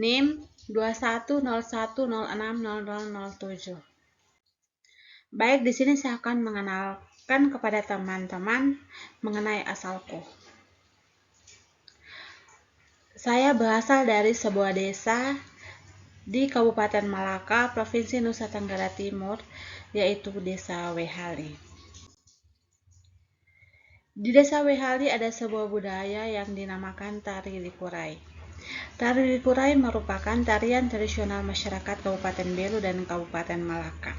NIM 2101060007. Baik, di sini saya akan mengenalkan kepada teman-teman mengenai asalku. Saya berasal dari sebuah desa di Kabupaten Malaka, Provinsi Nusa Tenggara Timur, yaitu Desa Wehali. Di Desa Wehali ada sebuah budaya yang dinamakan Tari Likurai. Tari Likurai merupakan tarian tradisional masyarakat Kabupaten Belu dan Kabupaten Malaka.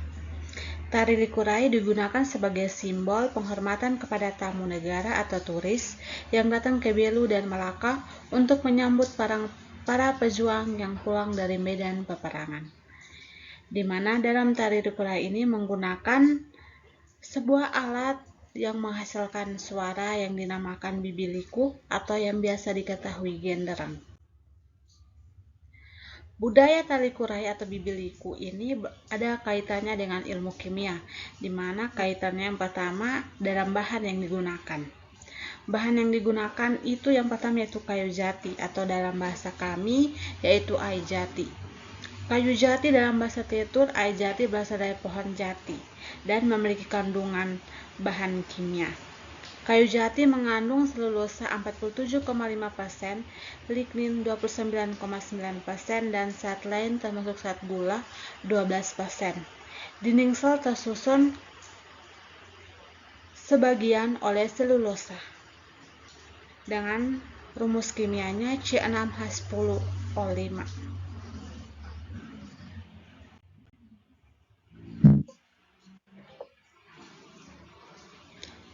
Tari Likurai digunakan sebagai simbol penghormatan kepada tamu negara atau turis yang datang ke Belu dan Malaka untuk menyambut para pejuang yang pulang dari medan peperangan. Di mana dalam tari Likurai ini menggunakan sebuah alat yang menghasilkan suara yang dinamakan bibiliku atau yang biasa diketahui genderang. Budaya tari likurai atau bibiliku ini ada kaitannya dengan ilmu kimia, di mana kaitannya yang pertama dalam bahan yang digunakan. Bahan yang digunakan itu yang pertama yaitu kayu jati atau dalam bahasa kami yaitu ai jati. Kayu jati dalam bahasa Tetur, ai jati berasal dari pohon jati dan memiliki kandungan bahan kimia. Kayu jati mengandung selulosa 47,5%, lignin 29,9%, dan zat lain termasuk zat gula 12%. Dinding sel tersusun sebagian oleh selulosa dengan rumus kimianya C6H10O5.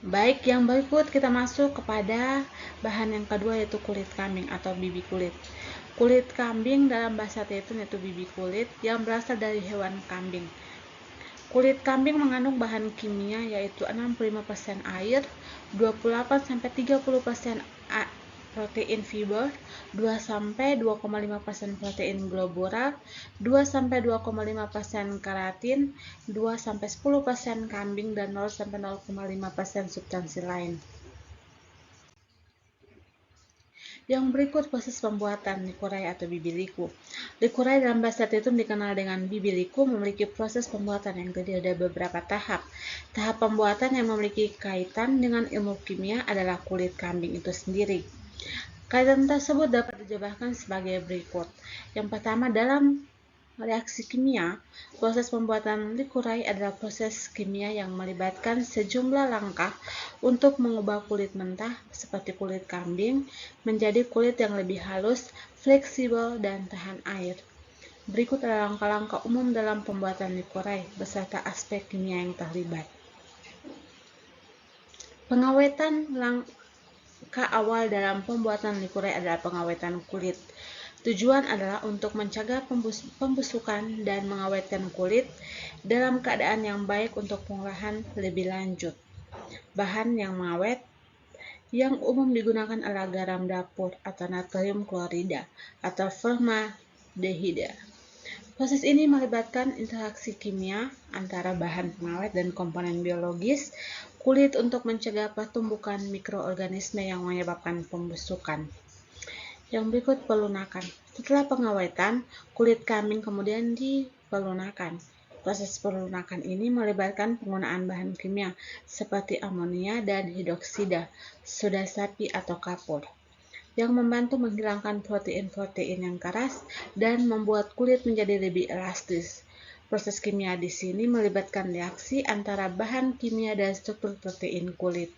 Baik, yang berikut kita masuk kepada bahan yang kedua yaitu kulit kambing atau bibi kulit. Kulit kambing dalam bahasa Tetun yaitu bibi kulit yang berasal dari hewan kambing. Kulit kambing mengandung bahan kimia yaitu 65% air, 28-30% protein fiber, 2-2,5% protein globular, 2-2,5% keratin, 2-10% kambing, dan 0-0,5% substansi lain. Yang berikut proses pembuatan likurai atau bibiliku. Likurai dalam bahasa Tetun dikenal dengan bibiliku memiliki proses pembuatan yang terdiri dari beberapa tahap. Tahap pembuatan yang memiliki kaitan dengan ilmu kimia adalah kulit kambing itu sendiri. Kaitan tersebut dapat dijabarkan sebagai berikut. Yang pertama, dalam reaksi kimia, proses pembuatan likurai adalah proses kimia yang melibatkan sejumlah langkah untuk mengubah kulit mentah seperti kulit kambing menjadi kulit yang lebih halus, fleksibel, dan tahan air. Berikut adalah langkah-langkah umum dalam pembuatan likurai beserta aspek kimia yang terlibat. Pengawetan langkah awal dalam pembuatan likurai adalah pengawetan kulit. Tujuan adalah untuk mencegah pembusukan dan mengawetkan kulit dalam keadaan yang baik untuk pengolahan lebih lanjut. Bahan yang mengawet yang umum digunakan adalah garam dapur atau natrium klorida atau formaldehida. Proses ini melibatkan interaksi kimia antara bahan pengawet dan komponen biologis kulit untuk mencegah pertumbuhan mikroorganisme yang menyebabkan pembusukan. Yang berikut pelunakan. Setelah pengawetan, kulit kambing kemudian dipelunakan. Proses pelunakan ini melibatkan penggunaan bahan kimia seperti amonia dan hidroksida, soda sapi atau kapur, yang membantu menghilangkan protein-protein yang keras dan membuat kulit menjadi lebih elastis. Proses kimia di sini melibatkan reaksi antara bahan kimia dan struktur protein kulit.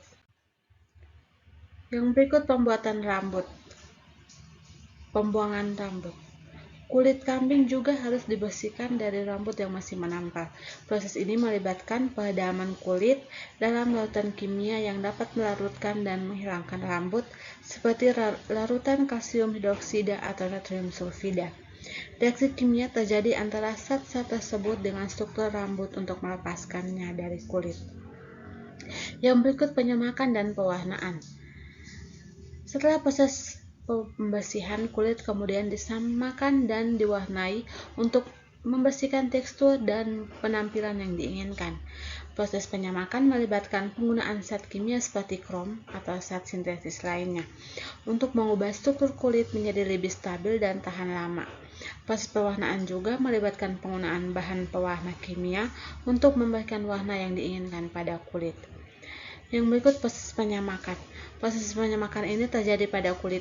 Yang berikut pembuatan rambut. Pembuangan rambut. Kulit kambing juga harus dibersihkan dari rambut yang masih menempel. Proses ini melibatkan peredaman kulit dalam larutan kimia yang dapat melarutkan dan menghilangkan rambut seperti larutan kalsium hidroksida atau natrium sulfida. Reaksi kimia terjadi antara zat-zat tersebut dengan struktur rambut untuk melepaskannya dari kulit. Yang berikut penyemakan dan pewarnaan. Setelah proses pembersihan, kulit kemudian disamakan dan diwarnai untuk membersihkan tekstur dan penampilan yang diinginkan. Proses penyamakan melibatkan penggunaan zat kimia seperti krom atau zat sintetis lainnya untuk mengubah struktur kulit menjadi lebih stabil dan tahan lama. Proses pewarnaan juga melibatkan penggunaan bahan pewarna kimia untuk memberikan warna yang diinginkan pada kulit. Yang berikut proses penyamakan. Proses penyamakan ini terjadi pada kayu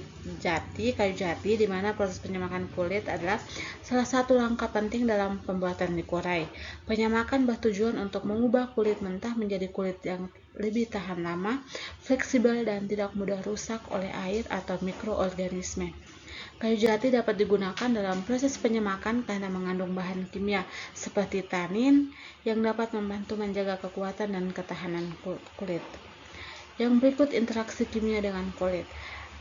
jati, di mana proses penyamakan kulit adalah salah satu langkah penting dalam pembuatan likurai. Penyamakan bertujuan untuk mengubah kulit mentah menjadi kulit yang lebih tahan lama, fleksibel, dan tidak mudah rusak oleh air atau mikroorganisme. Kayu jati dapat digunakan dalam proses penyamakan karena mengandung bahan kimia seperti tanin yang dapat membantu menjaga kekuatan dan ketahanan kulit. Yang berikut interaksi kimia dengan kulit.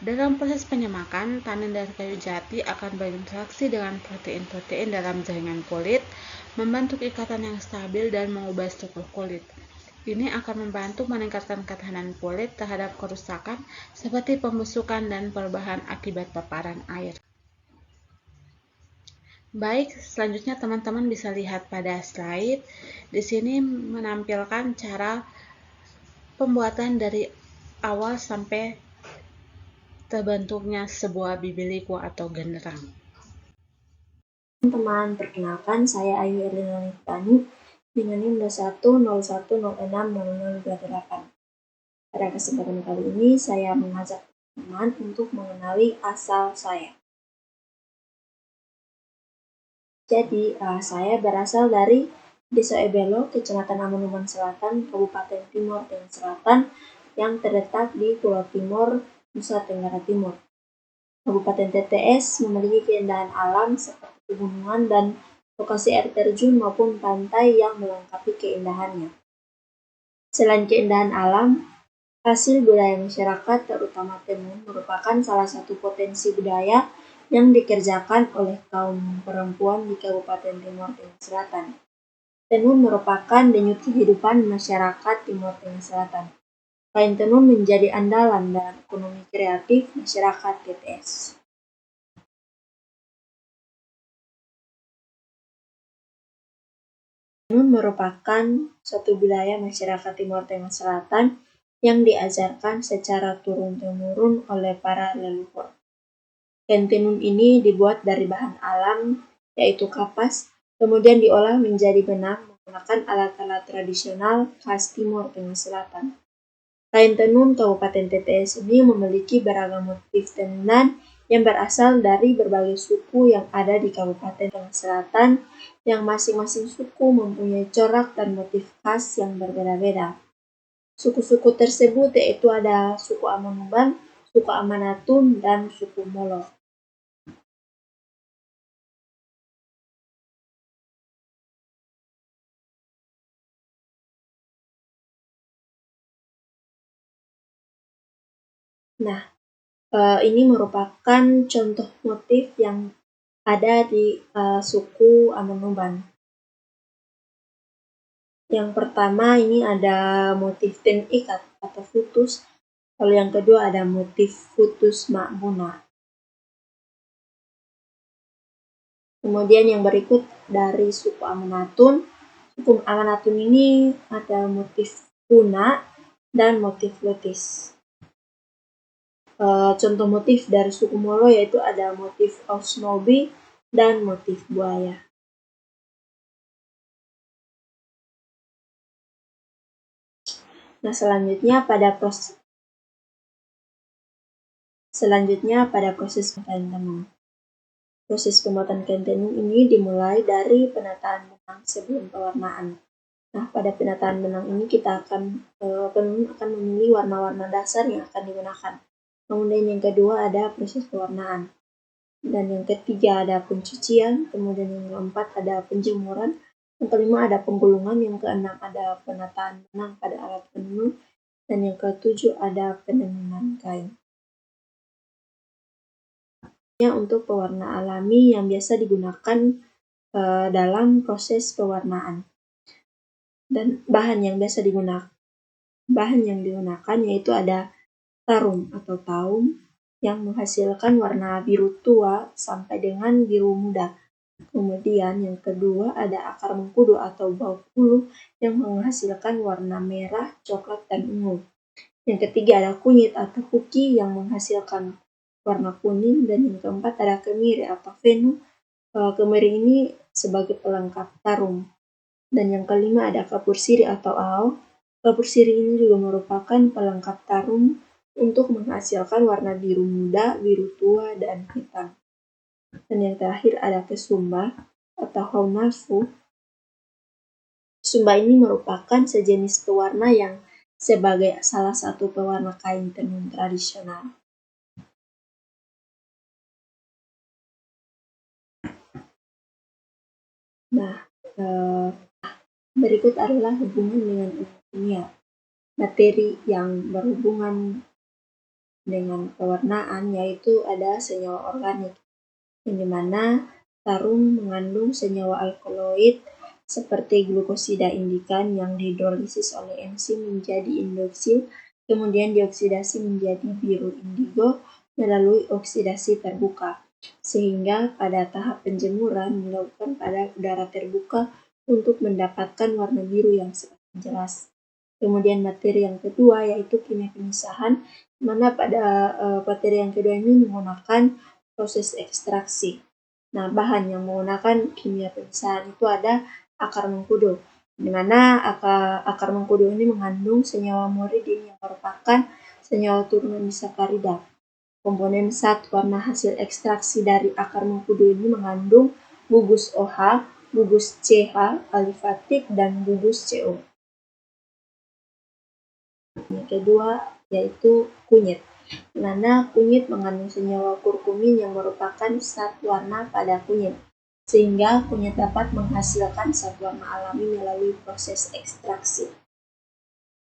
Dalam proses penyamakan, tanin dari kayu jati akan berinteraksi dengan protein-protein dalam jaringan kulit, membentuk ikatan yang stabil dan mengubah struktur kulit. Ini akan membantu meningkatkan ketahanan kulit terhadap kerusakan seperti pembusukan dan perubahan akibat paparan air. Baik, selanjutnya teman-teman bisa lihat pada slide. Di sini menampilkan cara pembuatan dari awal sampai terbentuknya sebuah bibir liku atau genderang. Teman-teman, perkenalkan saya Ayu Erlina Niftani dengan NIM 2101060028. Pada kesempatan kali ini saya mengajak teman untuk mengenali asal saya. Jadi, saya berasal dari Desa Ebelo, Kecamatan Amonuman Selatan, Kabupaten Timor Tengah Selatan, yang terletak di Pulau Timor, Nusa Tenggara Timur. Kabupaten TTS memiliki keindahan alam seperti pegunungan dan lokasi air terjun maupun pantai yang melengkapi keindahannya. Selain keindahan alam, hasil budaya masyarakat terutama tenun merupakan salah satu potensi budaya yang dikerjakan oleh kaum perempuan di Kabupaten Timor Tengah Selatan. Tenun merupakan denyut kehidupan masyarakat Timor Tengah Selatan. Kain tenun menjadi andalan dalam ekonomi kreatif masyarakat TTS. Tenun merupakan suatu budaya masyarakat Timor Tengah Selatan yang diajarkan secara turun-temurun oleh para leluhur. Kain tenun ini dibuat dari bahan alam, yaitu kapas, kemudian diolah menjadi benang menggunakan alat-alat tradisional khas Timor Tengah Selatan. Kain tenun Kabupaten TTS ini memiliki beragam motif tenunan yang berasal dari berbagai suku yang ada di Kabupaten Tengah Selatan, yang masing-masing suku mempunyai corak dan motif khas yang berbeda-beda. Suku-suku tersebut yaitu ada suku Amonuban, suku Amanatun, dan suku Molo. Nah, ini merupakan contoh motif yang ada di suku Amonuban. Yang pertama ini ada motif ten ikat atau futus, lalu yang kedua ada motif futus ma'buna. Kemudian yang berikut dari suku Amanatun. Suku Amanatun ini ada motif tuna dan motif lutis. Contoh motif dari suku Molo yaitu ada motif osnobi dan motif buaya. Nah, selanjutnya pada proses kain tenun. Proses pembuatan kain tenun ini dimulai dari penataan benang sebelum pewarnaan. Nah, pada penataan benang ini penenun akan memilih warna-warna dasar yang akan digunakan. Kemudian yang kedua ada proses pewarnaan. Dan yang ketiga ada pencucian, kemudian yang keempat ada penjemuran, yang kelima ada penggulungan, yang keenam ada penataan benang pada alat penenun, dan yang ketujuh ada penenunan kain. Untuk pewarna alami yang biasa digunakan dalam proses pewarnaan. Dan bahan yang digunakan yaitu ada tarum atau taum yang menghasilkan warna biru tua sampai dengan biru muda. Kemudian yang kedua ada akar mengkudu atau bau puluh yang menghasilkan warna merah, coklat, dan ungu. Yang ketiga ada kunyit atau kuki yang menghasilkan warna kuning, dan yang keempat ada kemiri atau fenu Kemiri ini sebagai pelengkap tarum. Dan yang kelima ada kapur siri atau ao. Kapur siri ini juga merupakan pelengkap tarum untuk menghasilkan warna biru muda, biru tua, dan hitam. Dan yang terakhir ada kesumba atau haunafu. Sumba ini merupakan sejenis pewarna yang sebagai salah satu pewarna kain tenun tradisional. Nah, berikut adalah hubungan dengan ilmu kimia. Materi yang berhubungan dengan pewarnaan yaitu ada senyawa organik, yang dimana tarum mengandung senyawa alkaloid seperti glukosida indikan yang dihidrolisis oleh enzim menjadi indoksil, kemudian dioksidasi menjadi biru indigo melalui oksidasi terbuka, sehingga pada tahap penjemuran dilakukan pada udara terbuka untuk mendapatkan warna biru yang semakin jelas. Kemudian materi yang kedua yaitu kimia pemisahan, mana pada materi yang kedua ini menggunakan proses ekstraksi. Nah, bahan yang menggunakan kimia pemisahan itu ada akar mengkudu, di mana akar mengkudu ini mengandung senyawa muridin yang merupakan senyawa turunan disakarida. Komponen zat warna hasil ekstraksi dari akar mengkudu ini mengandung gugus OH, gugus CH alifatik, dan gugus CO. Yang kedua yaitu kunyit, di mana kunyit mengandung senyawa kurkumin yang merupakan zat warna pada kunyit, sehingga kunyit dapat menghasilkan zat warna alami melalui proses ekstraksi.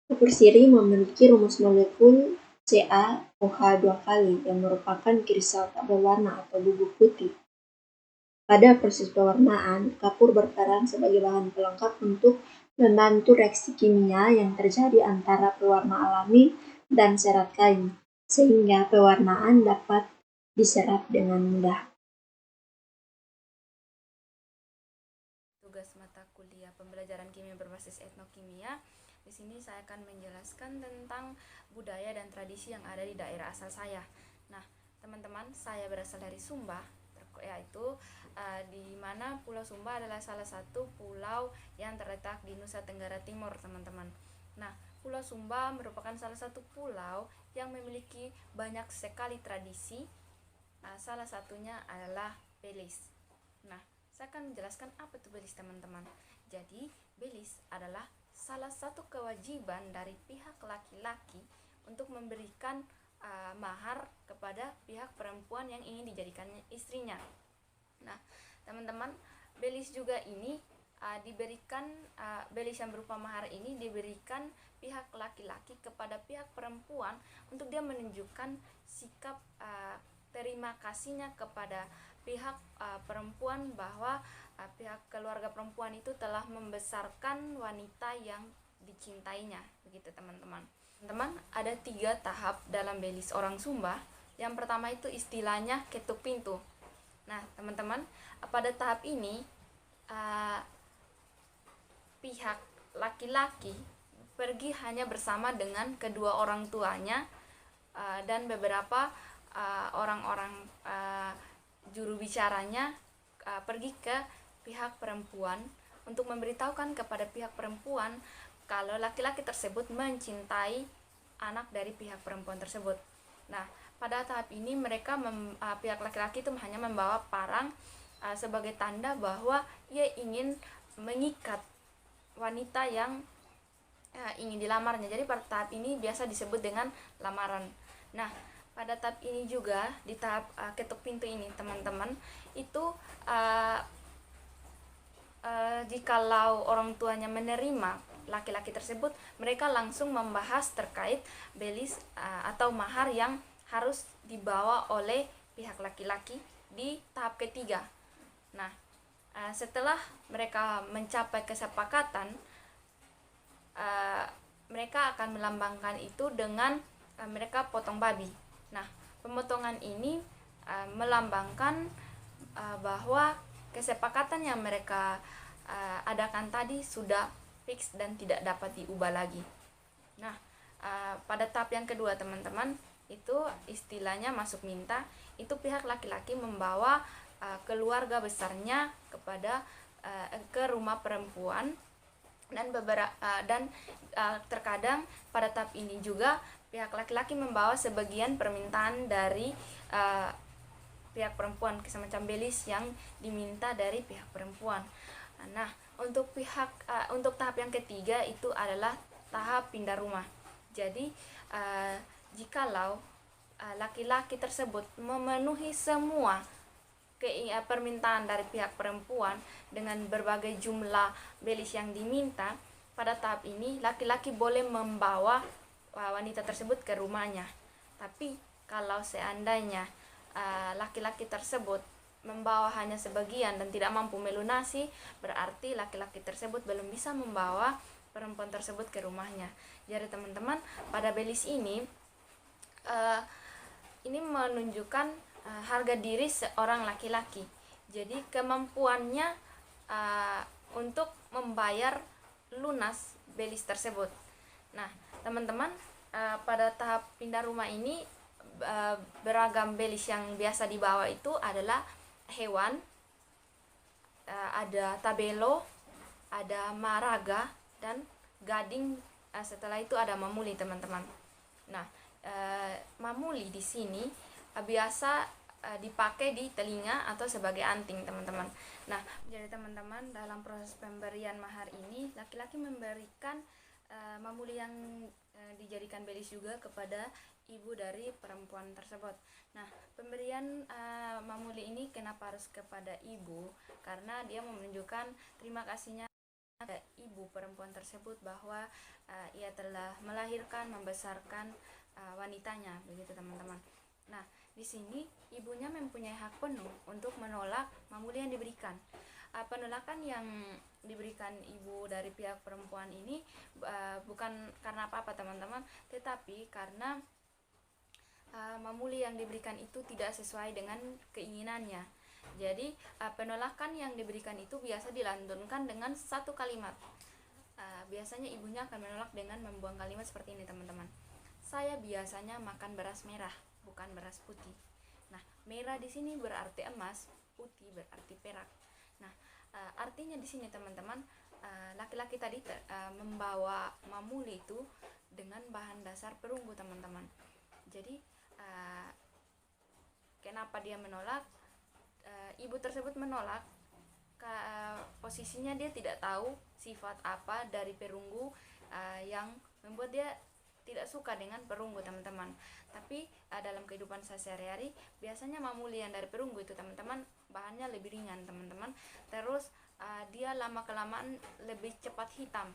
Kapur siri memiliki rumus molekul CaOH 2 kali yang merupakan kristal tak berwarna atau bubuk putih. Pada proses pewarnaan, kapur berperan sebagai bahan pelengkap untuk membantu reaksi kimia yang terjadi antara pewarna alami dan serat kain, sehingga pewarnaan dapat diserap dengan mudah. Tugas mata kuliah pembelajaran kimia berbasis etnokimia. Di sini saya akan menjelaskan tentang budaya dan tradisi yang ada di daerah asal saya. Nah, teman-teman, saya berasal dari Sumba, yaitu di mana Pulau Sumba adalah salah satu pulau yang terletak di Nusa Tenggara Timur, teman-teman. Nah, Pulau Sumba merupakan salah satu pulau yang memiliki banyak sekali tradisi. Salah satunya adalah Belis. Nah, saya akan menjelaskan apa itu Belis, teman-teman. Jadi, Belis adalah salah satu kewajiban dari pihak laki-laki untuk memberikan mahar kepada pihak perempuan yang ingin dijadikan istrinya. Nah, teman-teman, Belis juga ini diberikan belis yang berupa mahar ini diberikan pihak laki-laki kepada pihak perempuan untuk dia menunjukkan sikap terima kasihnya kepada pihak perempuan bahwa pihak keluarga perempuan itu telah membesarkan wanita yang dicintainya, begitu teman-teman. Teman-teman, ada 3 tahap dalam belis orang Sumba. Yang pertama itu istilahnya ketuk pintu. Nah, teman-teman, pada tahap ini pihak laki-laki pergi hanya bersama dengan kedua orang tuanya dan beberapa orang-orang juru bicaranya pergi ke pihak perempuan untuk memberitahukan kepada pihak perempuan kalau laki-laki tersebut mencintai anak dari pihak perempuan tersebut. Nah, pada tahap ini mereka pihak laki-laki itu hanya membawa parang sebagai tanda bahwa ia ingin mengikat wanita yang ingin dilamarnya. Jadi pada tahap ini biasa disebut dengan lamaran. Nah, pada tahap ini juga di tahap ketuk pintu ini, teman-teman, itu jikalau orang tuanya menerima laki-laki tersebut, mereka langsung membahas terkait belis atau mahar yang harus dibawa oleh pihak laki-laki di tahap ketiga. Nah, setelah mereka mencapai kesepakatan, mereka akan melambangkan itu dengan mereka potong babi. Nah, pemotongan ini melambangkan bahwa kesepakatan yang mereka adakan tadi sudah fix dan tidak dapat diubah lagi. Nah, pada tahap yang kedua, teman-teman, itu istilahnya masuk minta. Itu pihak laki-laki membawa keluarga besarnya ke rumah perempuan, dan terkadang pada tahap ini juga pihak laki-laki membawa sebagian permintaan dari pihak perempuan, semacam belis yang diminta dari pihak perempuan. Nah, untuk tahap yang ketiga itu adalah tahap pindah rumah. Jadi jikalau laki-laki tersebut memenuhi semua permintaan dari pihak perempuan dengan berbagai jumlah belis yang diminta, pada tahap ini laki-laki boleh membawa wanita tersebut ke rumahnya. Tapi kalau seandainya laki-laki tersebut membawa hanya sebagian dan tidak mampu melunasi, berarti laki-laki tersebut belum bisa membawa perempuan tersebut ke rumahnya. Jadi teman-teman, pada belis ini menunjukkan harga diri seorang laki-laki. Jadi kemampuannya untuk membayar lunas belis tersebut. Nah, teman-teman, pada tahap pindah rumah ini beragam belis yang biasa dibawa itu adalah hewan, ada tabelo, ada maraga, dan gading. Setelah itu ada mamuli, teman-teman. Nah, mamuli di sini biasa dipakai di telinga atau sebagai anting, teman-teman. Nah, jadi teman-teman, dalam proses pemberian mahar ini laki-laki memberikan mamuli yang dijadikan belis juga kepada ibu dari perempuan tersebut. Nah, pemberian mamuli ini kenapa harus kepada ibu? Karena dia menunjukkan terima kasihnya ke ibu perempuan tersebut bahwa ia telah melahirkan, membesarkan wanitanya, begitu teman-teman. Nah, di sini ibunya mempunyai hak penuh untuk menolak mamuli yang diberikan. Penolakan yang diberikan ibu dari pihak perempuan ini bukan karena apa-apa, teman-teman, tetapi karena mamuli yang diberikan itu tidak sesuai dengan keinginannya. Jadi penolakan yang diberikan itu biasa dilantunkan dengan satu kalimat. Biasanya ibunya akan menolak dengan membuang kalimat seperti ini, teman-teman. Saya biasanya makan beras merah, bukan beras putih. Nah, merah di sini berarti emas, putih berarti perak. Nah, artinya di sini, teman-teman, laki-laki tadi membawa mamuli itu dengan bahan dasar perunggu, teman-teman. Jadi kenapa dia menolak? Ibu tersebut menolak posisinya dia tidak tahu sifat apa dari perunggu yang membuat dia tidak suka dengan perunggu, teman-teman. Tapi dalam kehidupan sehari-hari biasanya mamuli yang dari perunggu itu, teman-teman, bahannya lebih ringan, teman-teman. Terus dia lama kelamaan lebih cepat hitam.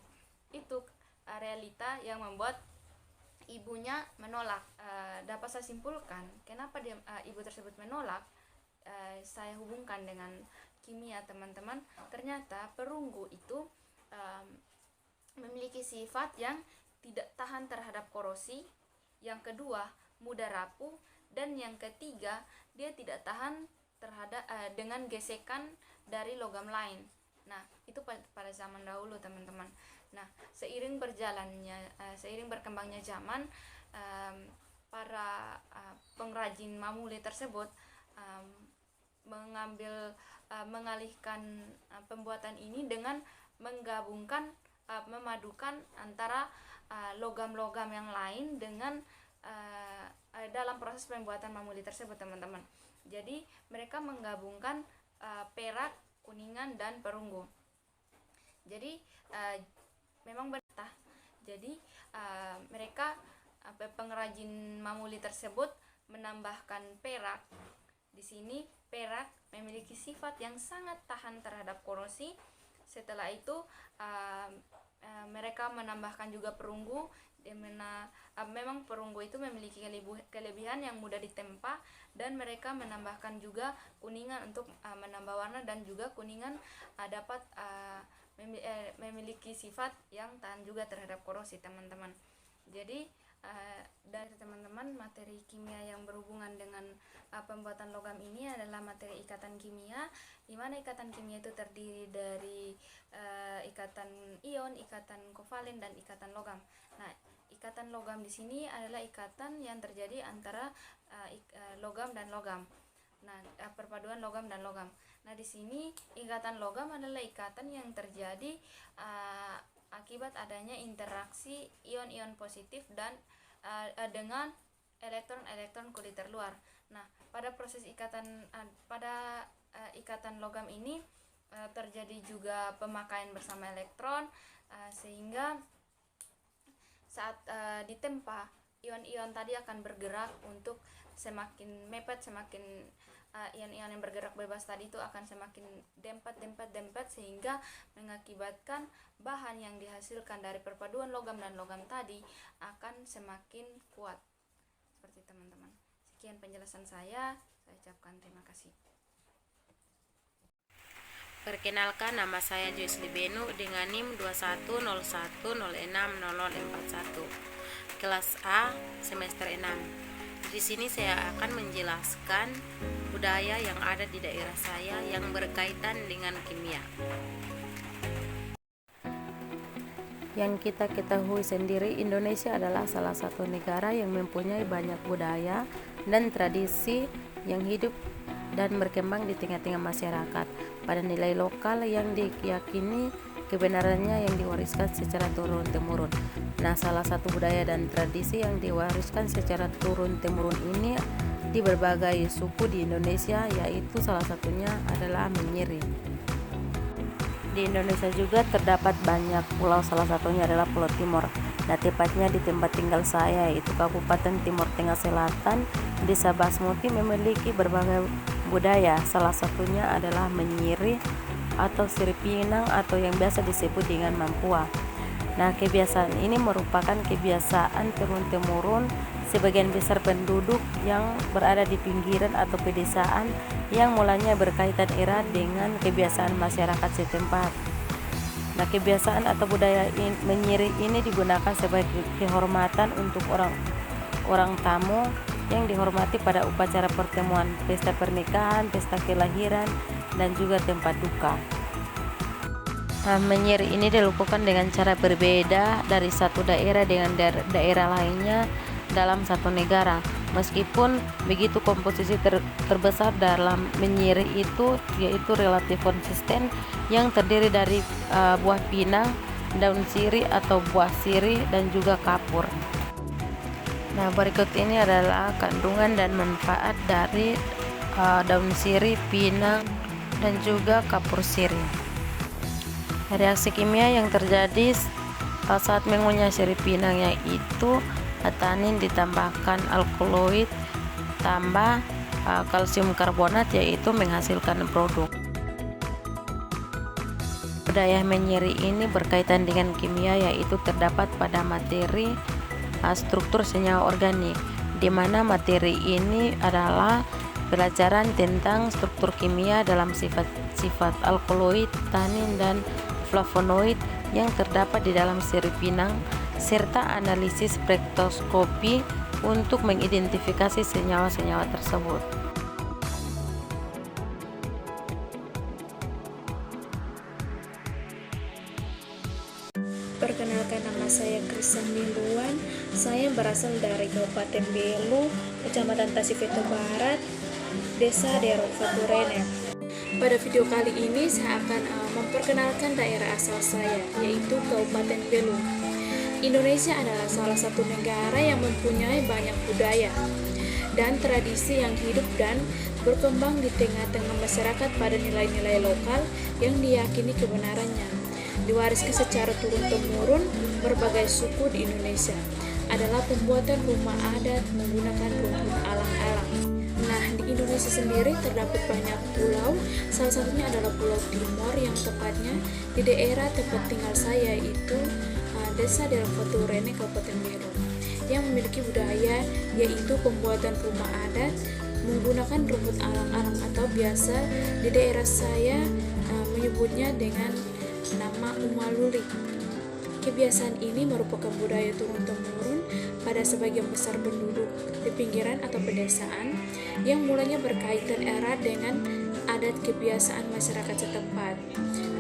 Itu realita yang membuat ibunya menolak. Dapat saya simpulkan kenapa ibu tersebut menolak. Saya hubungkan dengan kimia, teman-teman. Ternyata perunggu itu memiliki sifat yang tidak tahan terhadap korosi, yang kedua mudah rapuh, dan yang ketiga dia tidak tahan terhadap dengan gesekan dari logam lain. Nah, itu pada zaman dahulu, teman-teman. Nah, seiring berkembangnya zaman, para pengrajin mamuli tersebut mengalihkan pembuatan ini dengan memadukan antara logam-logam yang lain dengan dalam proses pembuatan mamuli tersebut, teman-teman. Jadi mereka menggabungkan perak, kuningan, dan perunggu. Jadi memang benar. Jadi mereka pengrajin mamuli tersebut menambahkan perak. Di sini perak memiliki sifat yang sangat tahan terhadap korosi. Setelah itu mereka menambahkan juga perunggu, dimana memang perunggu itu memiliki kelebihan yang mudah ditempa, dan mereka menambahkan juga kuningan untuk menambah warna, dan juga kuningan dapat memiliki sifat yang tahan juga terhadap korosi, teman-teman. Jadi dari teman-teman, materi kimia yang berhubungan dengan pembuatan logam ini adalah materi ikatan kimia, di mana ikatan kimia itu terdiri dari ikatan ion, ikatan kovalen, dan ikatan logam. Nah, ikatan logam di sini adalah ikatan yang terjadi antara logam dan logam. Nah, perpaduan logam dan logam. Nah, di sini ikatan logam adalah ikatan yang terjadi akibat adanya interaksi ion-ion positif dan dengan elektron-elektron kulit terluar. Nah, pada proses ikatan logam ini terjadi juga pemakaian bersama elektron, sehingga saat ditempa ion-ion tadi akan bergerak untuk semakin mepet, semakin ion-ion yang bergerak bebas tadi itu akan semakin dempet sehingga mengakibatkan bahan yang dihasilkan dari perpaduan logam dan logam tadi akan semakin kuat. Seperti teman-teman. Sekian penjelasan saya ucapkan terima kasih. Perkenalkan, nama saya Joyce Libenu dengan NIM 2101060041. Kelas A, semester 6. Di sini saya akan menjelaskan budaya yang ada di daerah saya yang berkaitan dengan kimia. Yang kita ketahui sendiri, Indonesia adalah salah satu negara yang mempunyai banyak budaya dan tradisi yang hidup dan berkembang di tengah-tengah masyarakat pada nilai lokal yang diyakini kebenarannya yang diwariskan secara turun-temurun. Nah, salah satu budaya dan tradisi yang diwariskan secara turun-temurun ini di berbagai suku di Indonesia, yaitu salah satunya adalah menyiri. Di Indonesia juga terdapat banyak pulau, salah satunya adalah Pulau Timor. Nah, tepatnya di tempat tinggal saya, yaitu Kabupaten Timur Tengah Selatan, Desa Basmuti memiliki berbagai budaya. Salah satunya adalah menyiri atau Sirip Pinang atau yang biasa disebut dengan Mampua. Nah, kebiasaan ini merupakan kebiasaan turun-temurun sebagian besar penduduk yang berada di pinggiran atau pedesaan yang mulanya berkaitan erat dengan kebiasaan masyarakat setempat. Nah, kebiasaan atau budaya menyiri ini digunakan sebagai kehormatan untuk orang tamu yang dihormati pada upacara pertemuan, pesta pernikahan, pesta kelahiran, dan juga tempat duka. Nah, menyiri ini dilakukan dengan cara berbeda dari satu daerah dengan daerah lainnya dalam satu negara. Meskipun begitu, komposisi terbesar dalam menyiri itu yaitu relatif konsisten yang terdiri dari buah pinang, daun sirih atau buah sirih, dan juga kapur. Nah, berikut ini adalah kandungan dan manfaat dari daun sirih, pinang, dan juga kapur sirih. Reaksi kimia yang terjadi saat mengunyah sirih pinang yaitu tanin ditambahkan alkaloid tambah kalsium karbonat, yaitu menghasilkan produk. Budaya menyiri ini berkaitan dengan kimia, yaitu terdapat pada materi struktur senyawa organik, di mana materi ini adalah pelajaran tentang struktur kimia dalam sifat alkaloid, tanin, dan flavonoid yang terdapat di dalam sirih pinang, serta analisis spektroskopi untuk mengidentifikasi senyawa-senyawa tersebut. Perkenalkan, nama saya Kristen Binduan. Saya berasal dari Kabupaten Belu, Kecamatan Tasifeto Barat, Desa Derok Faturene. Pada video kali ini saya akan memperkenalkan daerah asal saya, yaitu Kabupaten Belu. Indonesia adalah salah satu negara yang mempunyai banyak budaya dan tradisi yang hidup dan berkembang di tengah-tengah masyarakat pada nilai-nilai lokal yang diyakini kebenarannya. Diwariskan secara turun-temurun, berbagai suku di Indonesia adalah pembuatan rumah adat menggunakan rumput alang-alang. Nah, di Indonesia sendiri terdapat banyak pulau, salah satunya adalah Pulau Timor yang tepatnya di daerah tempat tinggal saya, yaitu Desa Derok Faturene, Kabupaten Belu, yang memiliki budaya yaitu pembuatan rumah adat menggunakan rumput alang-alang atau biasa di daerah saya menyebutnya dengan nama umaluli. Kebiasaan ini merupakan budaya turun-temurun pada sebagian besar penduduk di pinggiran atau pedesaan yang mulanya berkaitan erat dengan adat kebiasaan masyarakat setempat.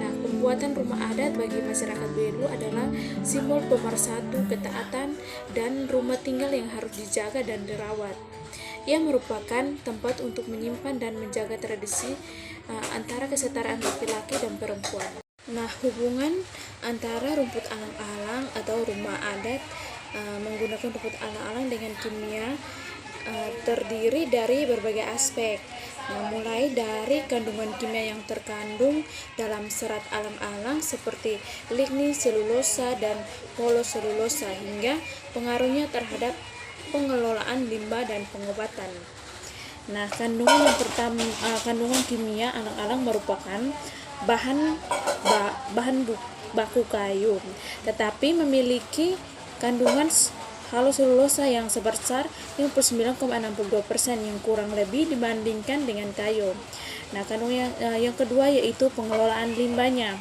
Nah, pembuatan rumah adat bagi masyarakat Belu adalah simbol pemersatu, ketaatan, dan rumah tinggal yang harus dijaga dan dirawat. Ia merupakan tempat untuk menyimpan dan menjaga tradisi antara kesetaraan laki-laki dan perempuan. Nah, hubungan antara rumput alang-alang atau rumah adat menggunakan rumput alang-alang dengan kimia terdiri dari berbagai aspek. Nah, mulai dari kandungan kimia yang terkandung dalam serat alang-alang seperti lignin, selulosa, dan poloselulosa hingga pengaruhnya terhadap pengelolaan limbah dan pengobatan. Nah, kandungan kimia alang-alang merupakan bahan baku kayu, tetapi memiliki kandungan haloselulosa yang sebesar 59,62% yang kurang lebih dibandingkan dengan kayu. Nah, kandungan yang kedua yaitu pengelolaan limbahnya.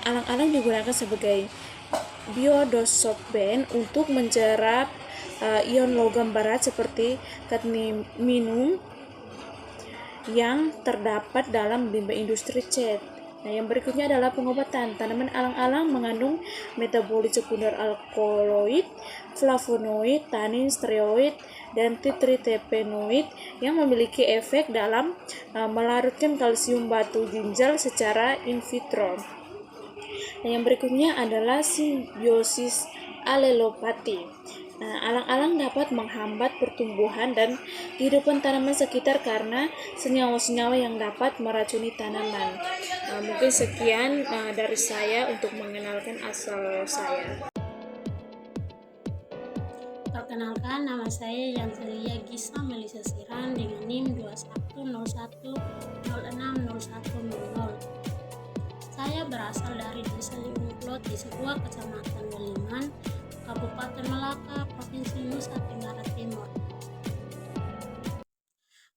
Alang-alang digunakan sebagai biodesorben untuk mencerap ion logam berat seperti kadmium yang terdapat dalam limbah industri cat. Nah, yang berikutnya adalah pengobatan. Tanaman alang-alang mengandung metabolit sekunder alkaloid, flavonoid, tanin, steroid, dan tritipenoid yang memiliki efek dalam melarutkan kalsium batu ginjal secara in vitro. Nah, yang berikutnya adalah simbiosis alelopati. Nah, alang-alang dapat menghambat pertumbuhan dan kehidupan tanaman sekitar karena senyawa-senyawa yang dapat meracuni tanaman. Mungkin sekian dari saya untuk mengenalkan asal saya. Perkenalkan, nama saya Yanselia Gisa Melisa Siran dengan NIM 2101060100. Saya berasal dari Desa Liungplot di sebuah kecamatan Weliman, Kabupaten Malaka, Provinsi Nusa Tenggara Timur.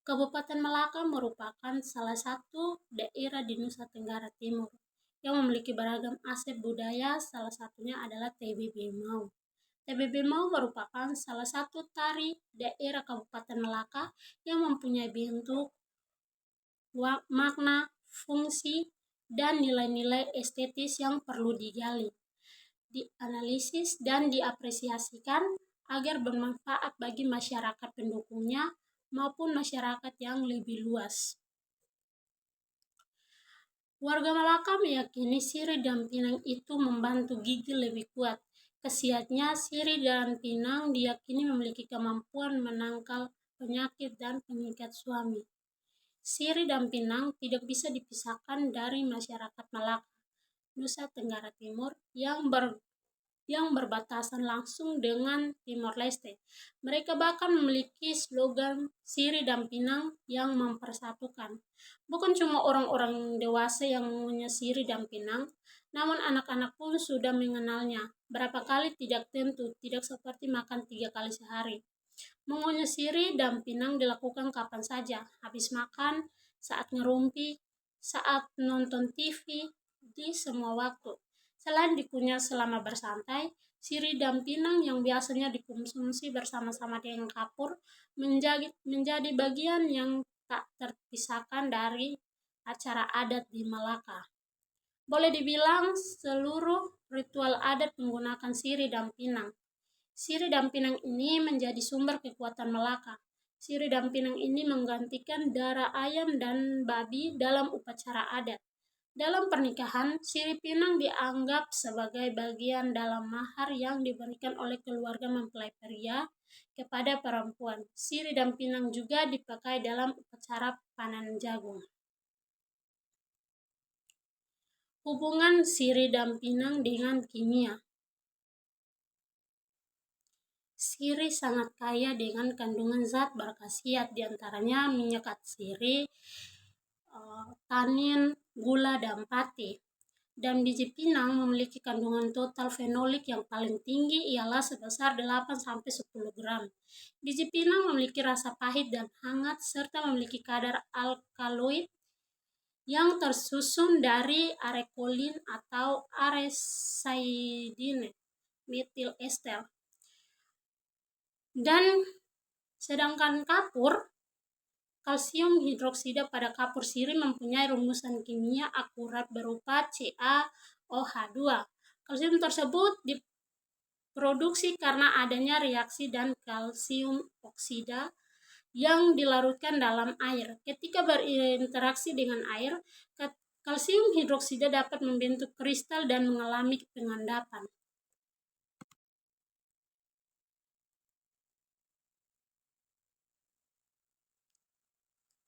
Kabupaten Malaka merupakan salah satu daerah di Nusa Tenggara Timur yang memiliki beragam aset budaya, salah satunya adalah TBB Mau. TBB Mau merupakan salah satu tari daerah Kabupaten Malaka yang mempunyai bentuk, makna, fungsi, dan nilai-nilai estetis yang perlu digali, dianalisis, dan diapresiasikan agar bermanfaat bagi masyarakat pendukungnya maupun masyarakat yang lebih luas. Warga Malaka meyakini sirih dan pinang itu membantu gigi lebih kuat. Khasiatnya, sirih dan pinang diyakini memiliki kemampuan menangkal penyakit dan pengikat suami. Sirih dan pinang tidak bisa dipisahkan dari masyarakat Malaka, Nusa Tenggara Timur yang berbatasan langsung dengan Timor Leste. Mereka bahkan memiliki slogan sirih dan pinang yang mempersatukan. Bukan cuma orang-orang dewasa yang mengunyah sirih dan pinang, namun anak-anak pun sudah mengenalnya. Berapa kali tidak tentu, tidak seperti makan 3 kali sehari. Mengunyah sirih dan pinang dilakukan kapan saja, habis makan, saat ngerumpi, saat nonton TV, di semua waktu. Selain dikunyah selama bersantai, sirih dan pinang yang biasanya dikonsumsi bersama-sama dengan kapur menjadi bagian yang tak terpisahkan dari acara adat di Malaka. Boleh dibilang seluruh ritual adat menggunakan sirih dan pinang. Sirih dan pinang ini menjadi sumber kekuatan Malaka. Sirih dan pinang ini menggantikan darah ayam dan babi dalam upacara adat. Dalam pernikahan, sirih pinang dianggap sebagai bagian dalam mahar yang diberikan oleh keluarga mempelai pria kepada perempuan. Sirih dan pinang juga dipakai dalam upacara panen jagung. Hubungan sirih dan pinang dengan kimia. Sirih sangat kaya dengan kandungan zat berkhasiat, diantaranya minyak atsiri, tanin, gula, dan pati. Dan biji pinang memiliki kandungan total fenolik yang paling tinggi ialah sebesar 8-10 gram. Biji pinang memiliki rasa pahit dan hangat serta memiliki kadar alkaloid yang tersusun dari arekolin atau aresaidine metil ester. Dan sedangkan kapur, kalsium hidroksida pada kapur sirih mempunyai rumusan kimia akurat berupa CaOH2. Kalsium tersebut diproduksi karena adanya reaksi dan kalsium oksida yang dilarutkan dalam air. Ketika berinteraksi dengan air, kalsium hidroksida dapat membentuk kristal dan mengalami pengendapan.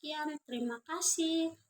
Sekian, terima kasih.